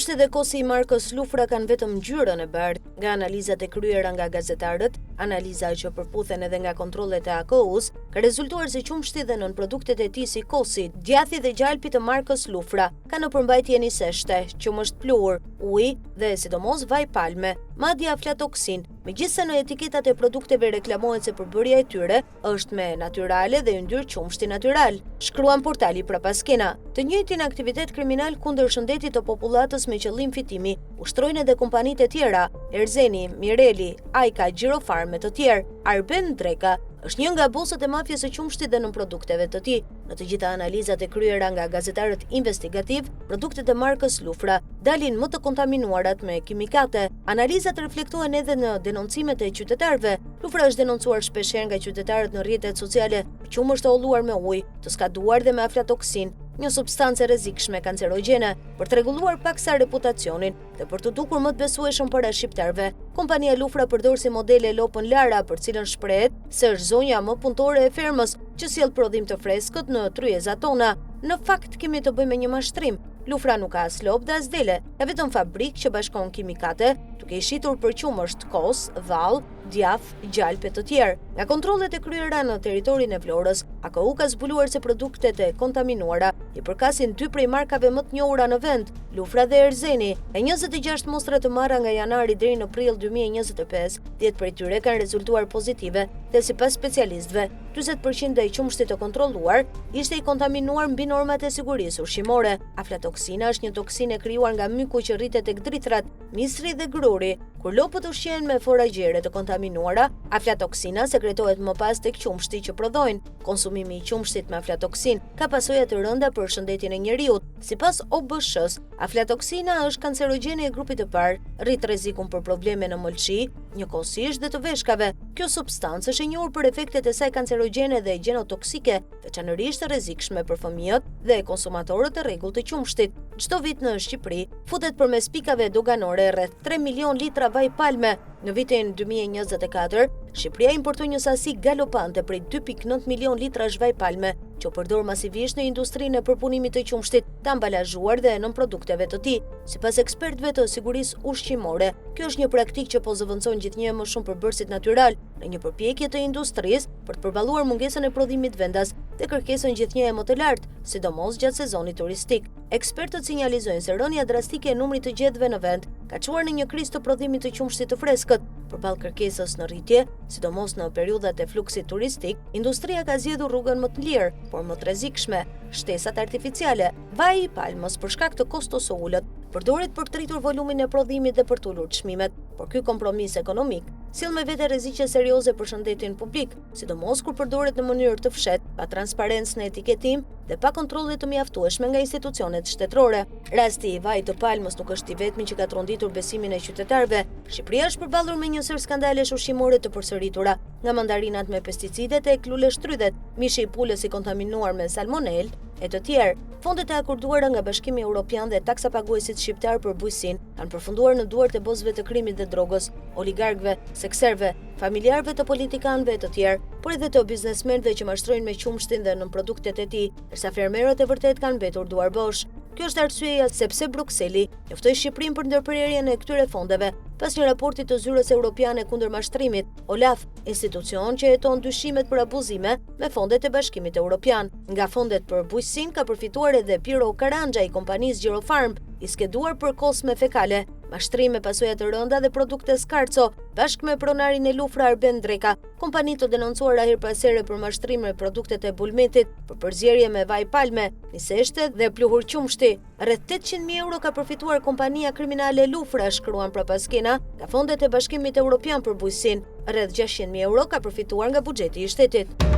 Qumshti dhe kosi i markës Lufra kanë vetëm ngjyrën e bardhë. Nga analizat e kryera nga gazetarët, analiza që përputhen edhe nga kontrollet e AKU-s, ka rezultuar se qumshti dhe nën-produktet e tij si kosi, djathi dhe gjalpi të markës Lufra kanë në përmbajtje niseshte, qumësht pluhur, ujë dhe sidomos vaj palme, madje aflatoksin. Megjithëse në etiketat e produkteve reklamohet se përbërja e tyre është me natyrale dhe yndyr qumshti natyral, shkruan portali Prapaskena. Të njëjtin aktivitet kriminal kundër shëndetit të popullatës me qëllim fitimi ushtrojnë edhe kompanitë e tjera, Erzeni, Mireli, Ajka, Girofarm me të tjerë. Arben Dreka është një nga bosët e mafjes së qumshtit dhe nën produkteve të tij. Në të gjitha analizat e kryera nga gazetarët investigativ, produktet e markës Lufra dalin më të kontaminuarat me kimikate. Analizat reflektohen edhe në denoncimet e qytetarëve. Lufra është denoncuar shpeshherë nga qytetarët në rrjetet sociale për qumësht të holluar me ujë, të skaduar dhe me aflatoksin, një substancë rrezikshme kancerogjene, për të rregulluar paksa reputacionin dhe për të dukur më të besueshëm para shqiptarëve. Kompania Lufra përdor si modele lopën Lara, për cilën shprehet se është zonja më punëtore e fermës, që sjell prodhim të freskët në tryezat tona. Në fakt kemi të bëjmë me një mashtrim. Lufra nuk ka as lopë dhe as dele, ka vetëm fabrikë që bashkon kimikate, duke i shitur për qumësht kos, vallë, djath, gjalp e të tjerë. Nga kontrollet e kryera në territorin e Vlorës, AKU ka zbuluar se produktet e kontaminuara i përkasin dy prej markave më të njohura në vend, Lufra dhe Erzeni. E 26 mostra të marra nga janari deri në prill 2025, 10 prej tyre kanë rezultuar pozitive dhe sipas specialistëve, 40% e qumshtit të kontrolluar ishte i kontaminuar mbi normat e sigurisë ushqimore. Aflatoksina është një toksinë e krijuar nga myku që rritet tek dritrat, misri dhe gruri. Kur lopët ushqehen me foragjere të kontaminuara, aflatoksina sekretohet më pas tek qumshti që prodhojnë. Konsumimi i qumshtit me aflatoksin ka pasoja të rënda për shëndetin e njeriut. Sipas OBSH-s, aflatoksina është kancerogjene e grupit të parë, rrit rrezikun për probleme në mëlçi, njëkohësisht dhe të veshkave. Kjo substancë është e njohur për efektet e saj kancerogjene dhe gjenotoksike, veçanërisht të rrezikshme për fëmijët dhe konsumatorët e rregullt të qumshtit. Çdo vit në Shqipëri futet përmes pikave doganore rreth 3 milion litra vaj palme. Në vitin 2024, Shqipëria importoi një sasi galopante prej 2.9 milion litrash vaj palme, që u përdor masivisht në industrinë e përpunimit të qumshtit, të ambalazhuar dhe nën produkteve të tij. Sipas ekspertëve të sigurisë ushqimore, kjo është një praktikë që po zëvendëson gjithnjë më shumë përbërësit natyral në një përpjekje të industrisë për të përballuar mungesën e prodhimit vendas dhe kërkesën gjithnjë më të lartë, sidomos gjatë sezonit turistik. Ekspertët sinjalizojnë se rënja drastike e numrit të gjetëve në vend ka çuar në një krizë të prodhimit të qumshtit të freskët. Përballë kërkesës në rritje, sidomos në periudhat e fluksit turistik, industria ka zgjedhur rrugën më të lirë, por më të rrezikshme, shtesat artificiale. Vaji i palmës për shkak të kostos së ulët përdoret për të rritur volumin e prodhimit dhe për të ulur çmimet, por ky kompromis ekonomik sjell me vete rreziqe serioze për shëndetin publik, sidomos kur përdoret në mënyrë të fshehtë, pa transparencë në etiketim dhe pa kontrolle të mjaftueshme nga institucionet shtetërore. Rasti i vajit të palmës nuk është i vetmi që ka tronditur besimin e qytetarëve. Shqipëria është përballur me një sër skandalesh ushqimore të përsëritura, nga mandarinat me pesticidet e luleshtrydhet, mishi i pulës i kontaminuar me salmonel e të tjerë. Fondet e akorduara nga Bashkimi Evropian dhe taksa paguesit shqiptar për bujqësinë kanë përfunduar në duart e bosëve të krimit dhe drogës, oligarkëve, sekserëve, familjarëve të politikanëve e të tjerë, por edhe të biznesmenëve që mashtrojnë me qumshtin dhe nën produktet e tij, ndërsa fermerët e vërtet kanë mbetur duar bosh. Kjo është arsyeja sepse Brukseli njoftoi Shqipërinë për ndërprerjen e këtyre fondeve, pas një raporti të Zyrës Europiane kundër mashtrimit, OLAF, institucion që heton dyshimet për abuzime me fondet e Bashkimit Evropian. Nga fondet për bujqësinë ka përfituar edhe Piro Karanja i kompanisë Girofarm, i skeduar për kosme fekale, mashtrim me pasoja të rënda dhe produkte skarco, bashkë me pronarin e Lufra Arben Dreka. Kompanitë të denoncuara her pas here për mashtrim me produktet e Bulmetit, për përzierje me vaj palme, niseshte dhe pluhur qumshti. Rreth 800.000 euro ka përfituar kompania kriminale Lufra, shkruan Prapaskena, nga fondet e Bashkimit Evropian për bujqësinë. Rreth 600.000 euro ka përfituar nga buxheti i shtetit.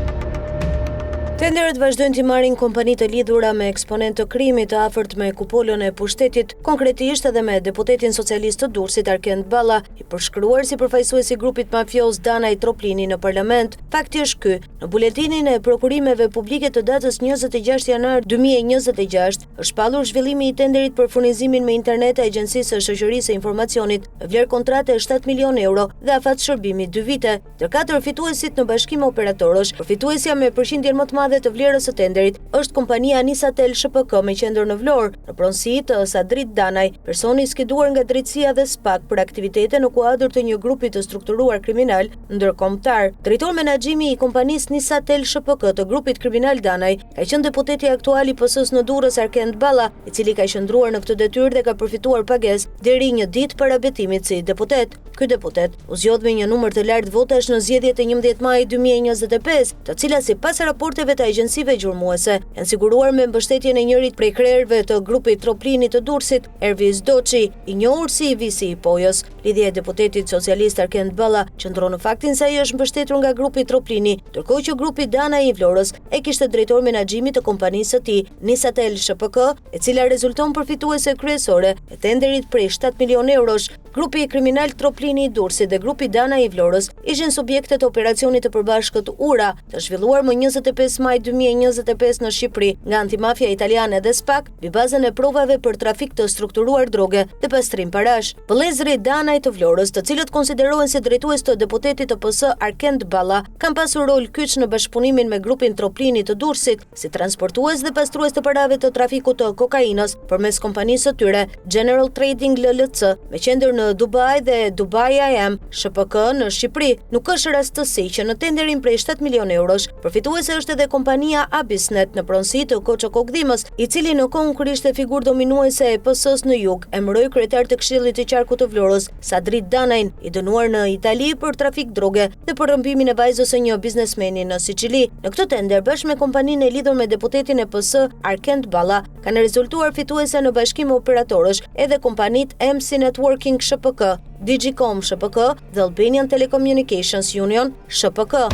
Tenderët vazhdojnë t'i marrin kompani të lidhura me eksponent të krimit të afërt me kupolën e pushtetit, konkretisht edhe me deputetin socialist të Durrësit Arkend Balla, i përshkruar si përfaqësues i grupit mafioz Danaj Troplini në parlament. Fakti është ky: në buletinin e prokurimeve publike të datës 26 janar 2026 është shpallur zhvillimi i tenderit për furnizimin me internet e Agjencisë së Shoqërisë së Informacionit, me vlerë kontrate 7 milion euro dhe afat shërbimi 2 vite. Ndër 4 fituesit në bashkim operatorësh, përfituesja me përqindjen më të madhe madhe të vlerës së tenderit është kompania Nisatel SHPK me qendër në Vlorë, në pronësi të Sadrit Danaj, personi skeduar nga drejtësia dhe SPAK për aktivitete në kuadër të një grupi të strukturuar kriminal ndërkombëtar. Drejtori menaxhimi i kompanisë Nisatel SHPK të grupit kriminal Danaj ka qenë deputeti aktual i PS-s në Durrës Arkend Balla, i cili ka qëndruar në këtë detyrë dhe ka përfituar pagesë deri një ditë para betimit si deputet. Ky deputet u zgjodh me një numër të lartë votash në zgjedhjet e 11 maj 2025, të cilat sipas raporteve të agjencive gjurmuese janë siguruar me mbështetjen e njërit prej krerëve të grupit Troplinit të Durrësit, Erviz Doçi, i njohur si Visi i Pojës. Lidhja e deputetit socialist Arkend Balla qëndron në faktin se ai është mbështetur nga grupi Troplini, ndërkohë që grupi Danaj i Vlorës e kishte drejtor menaxhimi të kompanisë së tij, Nisatel SHPK, e cila rezulton përfituese kryesore e tenderit prej 7 milionë eurosh. Grupi kriminal Troplini i Durrësit dhe grupi Danaj i Vlorës ishin subjektet e operacionit të përbashkët Ura, të zhvilluar më 25 maj 2025 në Shqipëri nga antimafia italiane dhe SPAK, mbi bazën e provave për trafik të strukturuar droge dhe pastrim parash. Vëllezërit Danaj të Vlorës, të cilët konsiderohen si drejtues të deputetit të PS Arkend Balla, kanë pasur rol kyç në bashkëpunimin me grupin Troplini të Durrësit, si transportues dhe pastrues të parave të trafikut të kokainës përmes kompanisë së tyre General Trading LLC, me qendër në Dubai dhe Dubai IM SHPK në Shqipëri. Nuk është rastësi që në tenderin prej 7 milionë eurosh, përfituese është edhe kompania Abisnet në pronësi të Koço Kokdhimës, i cili në kohën kur ishte figurë dominuese e PS-s në jug, emëroi kryetar të Këshillit të Qarkut të Vlorës, Sadrit Danajin, i dënuar në Itali për trafik droge dhe për rrëmbimin e vajzës së një biznesmeni në Siçili. Në këtë tender, bashkë me kompaninë e lidhur me deputetin e PS Arkend Balla, kanë rezultuar fituese në bashkim operatorësh edhe kompanitë MC Networking SHPK, Digicom SHPK dhe Albanian Telecommunications Union SHPK.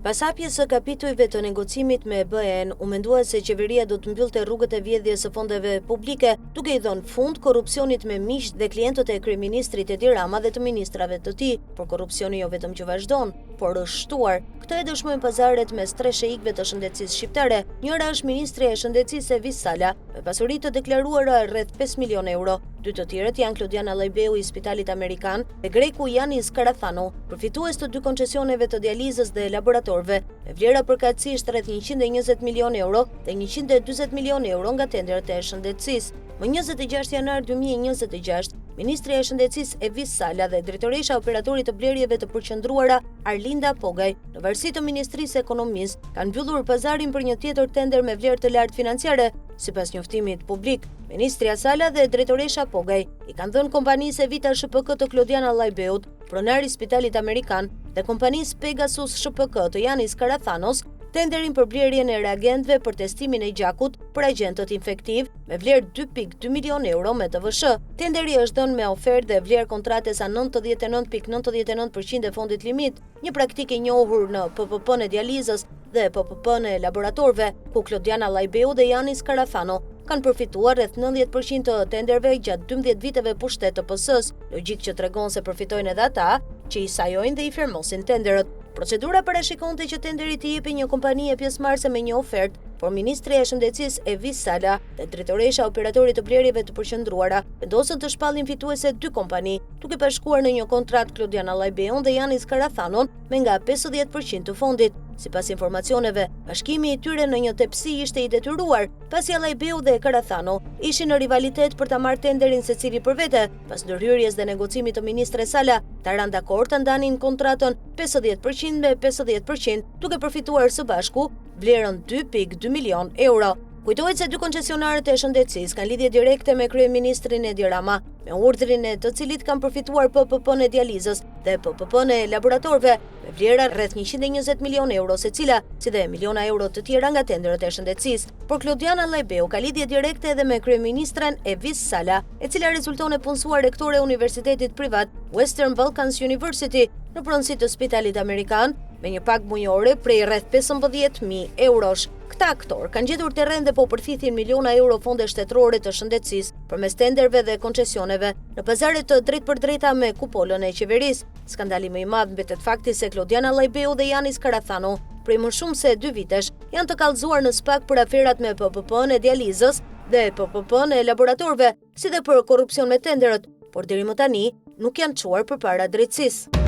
Pas hapjes së kapitujve të negocimit me BE-n, u mendua se qeveria do të mbyllte rrugët e vjedhjes së fondeve publike, duke i dhënë fund korrupsionit me miq dhe klientët e kryeministrit Edi Rama dhe të ministrave të tij, por korrupsioni jo vetëm që vazhdon, por është shtuar. Këtë e dëshmojnë pazaret mes 3 sheikëve të shëndetësisë shqiptare. Njëra është ministri e shëndetësisë Evis Sala, me pasuri të deklaruara rreth 5 milionë euro. Dy të tjerët janë Klodiana Lajbeu i Spitalit Amerikan dhe greku Yanis Karathano, përfitues të 2 koncesioneve të dializës dhe laboratorëve, me vlera përkatësisht rreth 120 milionë euro dhe 140 milionë euro nga tenderet e shëndetësisë. Më 26 janar 2026, Ministri e Shëndetësisë Evis Sala dhe Drejtoresha e Operatorit të Blerjeve të Përqendruara Arlinda Pogaj, në varësi të Ministrisë së Ekonomisë, kanë mbyllur pazarin për një tjetër tender me vlerë të lartë financiare. Sipas njoftimit publik, Ministria Sala dhe Drejtoresha Pogaj i kanë dhënë kompanisë Evita SHPK të Klodiana Lajbeut, pronari i Spitalit Amerikan, dhe kompanisë Pegasus SHPK të Yanis Karathanos, tenderin për blerjen e reagentëve për testimin e gjakut për agentët infektiv me vlerë 2.2 milionë euro me TVSH. Tenderi është dhënë me ofertë dhe vlerë kontrate sa 99.99% e fondit limit, një praktikë e njohur në PPP-n e dializës dhe PPP-n e laboratorëve, ku Klodiana Lajbeu dhe Yanis Karathano kanë përfituar rreth 90% të tenderve gjatë 12 viteve pushtet të PS-s, logjik që tregon se përfitojnë edhe ata që i sajojnë dhe i firmosin tenderët. Procedura parashikonte që tenderi të jepi një kompani e pjesëmarrëse me një ofertë, por Ministri e Shëndetësisë Evis Sala dhe Drejtoresha e Operatorit të Blerjeve të Përqendruara vendosën të shpallin fituese 2 kompani, duke bashkuar në një kontratë Klodiana Lajbeun dhe Yanis Karathanon me nga 50% të fondit. Sipas informacioneve, bashkimi i tyre në një tepsi ishte i detyruar, pasi Lajbeu dhe Karathano ishin në rivalitet për ta marrë tenderin secili për vete. Pas ndërhyrjes dhe negocimit të ministre Sala, ta ranë dakord të ndanin kontratën 50% me 50%, duke përfituar së bashku vlerën 2.2 milion euro. Kujtohet se 2 koncesionarët e shëndetësisë kanë lidhje direkte me kryeministrin Edi Rama, me urdhrin e të cilit kanë përfituar PPP-n e dializës dhe PPP-n e laboratorëve me vlera rreth 120 milionë euro secila, si dhe miliona euro të tjera nga tenderet e shëndetësisë. Por Klodiana Lajbeu ka lidhje direkte edhe me kryeministren Evis Sala, e cila rezulton e punësuar rektore e universitetit privat Western Balkans University në pronësi të Spitalit Amerikan, me një pagë mujore prej rreth 15.000 eurosh. Këta aktor kanë gjetur terren dhe po përfithin miliona euro fonde shtetërore të shëndetësisë përmes tenderve dhe koncesioneve në pazare të drejtpërdrejta me kupolën e qeverisë. Skandali më i madh mbetet fakti se Klodiana Lajbeu dhe Yanis Karathano, prej më shumë se 2 vitesh, janë të kallëzuar në SPAK për aferat me PPP-n e dializës dhe PPP-n e laboratorëve, si dhe për korrupsion me tenderët, por deri më tani nuk janë çuar përpara drejtësisë.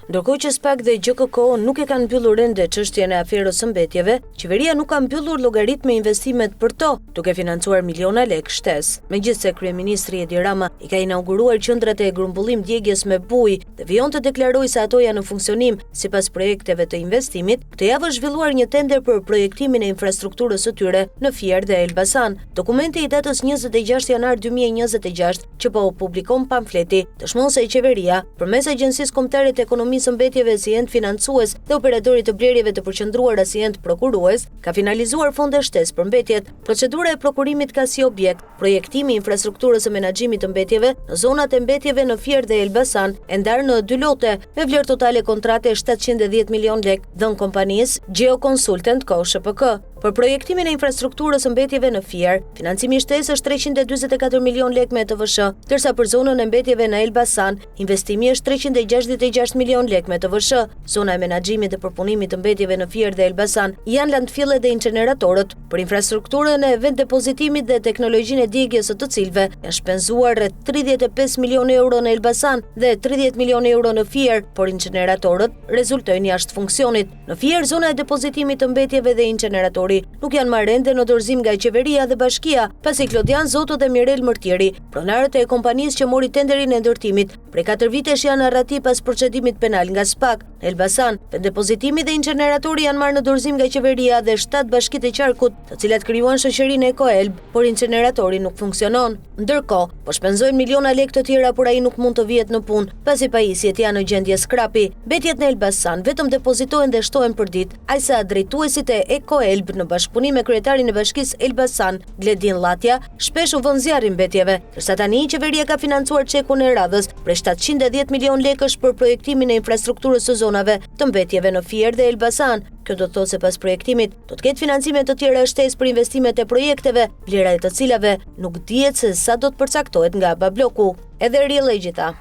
Ndërkohë që SPAK dhe GKK nuk e kanë mbyllur ende çështjen e aferës së mbetjeve, qeveria nuk ka mbyllur llogarit me investimet për to, duke financuar miliona lekë shtesë. Megjithse kryeministri Edi Rama i ka inauguruar qendrat e grumbullim djegjes me bujë dhe vijon të deklarojë se ato janë në funksionim sipas projekteve të investimit, këtë javë është zhvilluar një tender për projektimin e infrastrukturës së tyre në Fier dhe Elbasan. Dokumenti i datës 26 janar 2026, që po publikon pamfleti, dëshmon se qeveria, përmes Agjencisë Kombëtare të Ekonomisë së mbetjeve si ent financues dhe operatorit të blerjeve të përqendruara si ent prokurues, ka finalizuar fonde shtesë për mbetjet. Procedura e prokurimit ka si objekt projektimi i infrastrukturës së menaxhimit të mbetjeve në zonat e mbetjeve në Fier dhe Elbasan, e ndarë në 2 lote me vlerë totale kontrate 710 milion lekë dhënë kompanisë Geo Consultant Co. ShPK. Për projektimin e infrastrukturës së mbetjeve në Fier, financimi i shtesë është 344 milion lekë me TVSH, ndërsa për zonën e mbetjeve në Elbasan, investimi është 366 milion lekë me TVSH. Zona e menaxhimit dhe përpunimit të mbetjeve në Fier dhe Elbasan janë landfillet dhe incineratorët. Për infrastrukturën e vend depozitimit dhe teknologjinë e djegjes së të cilëve janë shpenzuar rreth 35 milionë euro në Elbasan dhe 30 milionë euro në Fier, por incineratorët rezultojnë jashtë funksionit. Në Fier, zona e depozitimit të mbetjeve dhe incineratorët nuk janë marrë ende në dorëzim nga qeveria dhe bashkia, pasi Klodian Zoto dhe Mirel Mërtieri, pronarët e kompanisë që mori tenderin e ndërtimit, prej 4 vitesh janë arrati pas procedimit penal nga SPAK. Në Elbasan, vend depozitimi dhe incineratori janë marrë në dorëzim nga qeveria dhe 7 bashkitë e qarkut, të cilat krijuan shoqërinë Ekoelb, por incineratori nuk funksionon. Ndërkohë, po shpenzojnë miliona lekë të tjera, por ai nuk mund të vihet në punë, pasi pajisjet janë në gjendje skrapi. Mbetjet në Elbasan vetëm depozitohen dhe shtohen për ditë, ajsa drejtuesit e Ekoelb në bashkëpunim me kryetarin e bashkisë Elbasan, Gledin Llatja, shpesh u vën zjarri mbetjeve, ndërsa tani qeveria ka financuar çekun e radhës për 710 milion lekësh për projektimin e infrastrukturës së zonave të mbetjeve në Fier dhe Elbasan. Kjo do të thotë se pas projektimit do të ketë financime të tjera shtesë për investimet e projekteve, vlera e të cilave nuk dihet se sa do të përcaktohet nga babloku. Edhe rrjedhë gjitha.